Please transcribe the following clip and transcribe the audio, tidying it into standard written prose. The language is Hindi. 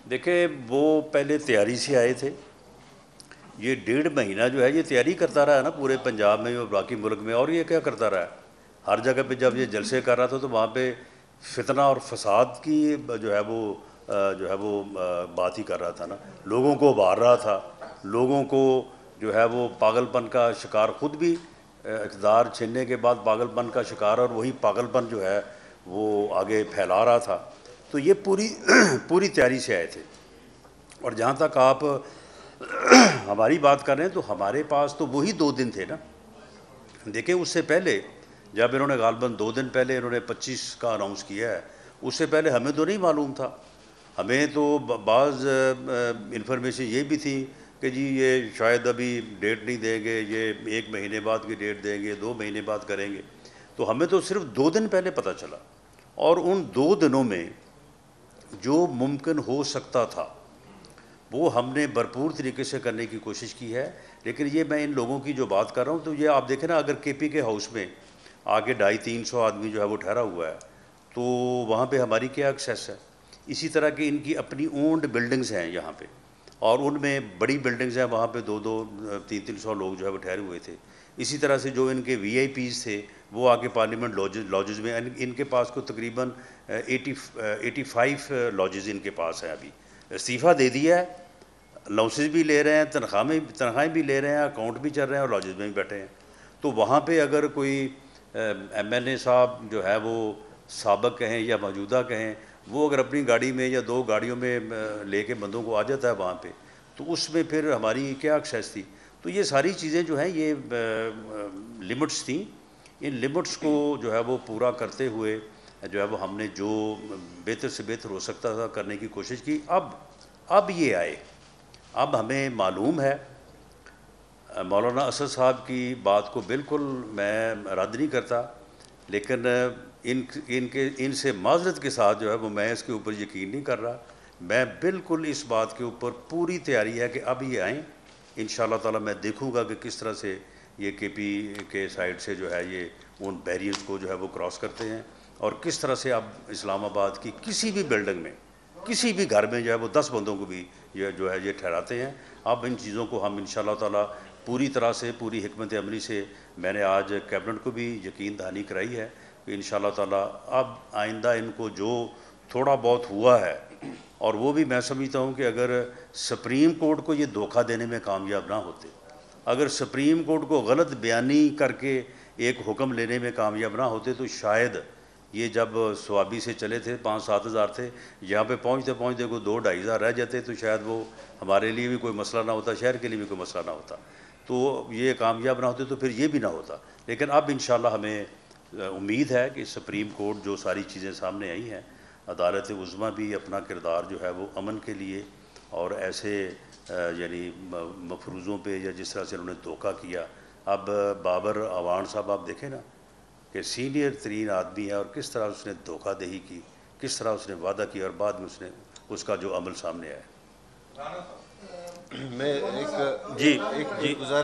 देखिए, वो पहले तैयारी से आए थे। ये 1.5 महीना जो है ये तैयारी करता रहा है ना पूरे पंजाब में और बाकी मुल्क में। और ये क्या करता रहा है, हर जगह पे जब ये जलसे कर रहा था तो वहाँ पे फितना और फसाद की बात ही कर रहा था ना, लोगों को उभार रहा था, लोगों को जो है वो पागलपन का शिकार, खुद भी इक़्तिदार छीनने के बाद पागलपन का शिकार, और वही पागलपन जो है वो आगे फैला रहा था। तो ये पूरी पूरी तैयारी से आए थे। और जहाँ तक आप हमारी बात कर रहे हैं, तो हमारे पास तो वही 2 दिन थे ना। देखिए, उससे पहले जब इन्होंने गालबन 2 दिन पहले इन्होंने 25 का अनाउंस किया है, उससे पहले हमें तो नहीं मालूम था। हमें तो बाज़ इन्फॉर्मेशन ये भी थी कि जी ये शायद अभी डेट नहीं देंगे, ये 1 महीने बाद की डेट देंगे, 2 महीने बाद करेंगे। तो हमें तो सिर्फ 2 दिन पहले पता चला, और उन 2 दिनों में जो मुमकिन हो सकता था वो हमने भरपूर तरीके से करने की कोशिश की है। लेकिन ये मैं इन लोगों की जो बात कर रहा हूँ, तो ये आप देखें ना, अगर केपी के हाउस में आगे 250-300 आदमी जो है वो ठहरा हुआ है, तो वहाँ पे हमारी क्या एक्सेस है। इसी तरह की इनकी अपनी ओन्ड बिल्डिंग्स हैं यहाँ पे, और उनमें बड़ी बिल्डिंग्स हैं, वहाँ पे 200 300 लोग जो है वो ठहरे हुए थे। इसी तरह से जो इनके VIPs थे वो आके पार्लियामेंट लॉजेज़ में, इनके पास को तकरीबन 85 लॉजेज़ इनके पास हैं। अभी इस्तीफ़ा दे दिया है, अलाउंसेस भी ले रहे हैं, तनख्वाहें भी ले रहे हैं, अकाउंट भी चल रहे हैं, और लॉजेज़ में भी बैठे हैं। तो वहाँ पे अगर कोई MLA साहब जो है वो साबक कहें या मौजूदा कहें, वो अगर अपनी गाड़ी में या 2 गाड़ियों में लेके बंदों को आ जाता है वहाँ पे, तो उसमें फिर हमारी क्या एक्सेस थी। तो ये सारी चीज़ें जो हैं ये लिमिट्स थी। इन लिमिट्स को जो है वो पूरा करते हुए जो है वो हमने जो बेहतर से बेहतर हो सकता था करने की कोशिश की। अब ये आए, अब हमें मालूम है। मौलाना असद साहब की बात को बिल्कुल मैं रद्द नहीं करता, लेकिन इनसे माजरत के साथ जो है वो मैं इसके ऊपर यकीन नहीं कर रहा। मैं बिल्कुल इस बात के ऊपर पूरी तैयारी है कि अब ये आएँ। इंशाअल्लाह ताला मैं देखूँगा कि किस तरह से ये केपी के साइड से जो है ये उन बैरियर्स को जो है वो क्रॉस करते हैं, और किस तरह से अब इस्लामाबाद की किसी भी बिल्डिंग में, किसी भी घर में जो है वो 10 बंदों को भी ये जो है ये ठहराते हैं। अब इन चीज़ों को हम इंशाअल्लाह ताला पूरी तरह से, पूरी हिकमत अमली से, मैंने आज कैबिनेट को भी यकीन दहानी कराई है कि इंशाअल्लाह ताला अब आइंदा इनको जो थोड़ा बहुत हुआ है, और वो भी मैं समझता हूँ कि अगर सुप्रीम कोर्ट को ये धोखा देने में कामयाब ना होते, अगर सुप्रीम कोर्ट को गलत बयानी करके एक हुक्म लेने में कामयाब ना होते, तो शायद ये जब स्वाबी से चले थे 5-7 हज़ार थे, यहाँ पे पहुँचते पहुँचते को 2-2.5 हज़ार रह जाते, तो शायद वो हमारे लिए भी कोई मसला ना होता, शहर के लिए भी कोई मसला ना होता। तो ये कामयाब ना होते तो फिर ये भी ना होता। लेकिन अब इंशाअल्लाह हमें उम्मीद है कि सुप्रीम कोर्ट जो सारी चीज़ें सामने आई हैं, अदालत उज़्मा भी अपना किरदार जो है वो अमन के लिए और ऐसे यानी मफरूज़ों पे, या जिस तरह से उन्होंने धोखा किया। अब बाबर अवान साहब आप देखें ना कि सीनियर तरीन आदमी है, और किस तरह उसने धोखादही की, किस तरह उसने वादा किया, और बाद में उसने उसका जो अमल सामने आया। मैं एक जी।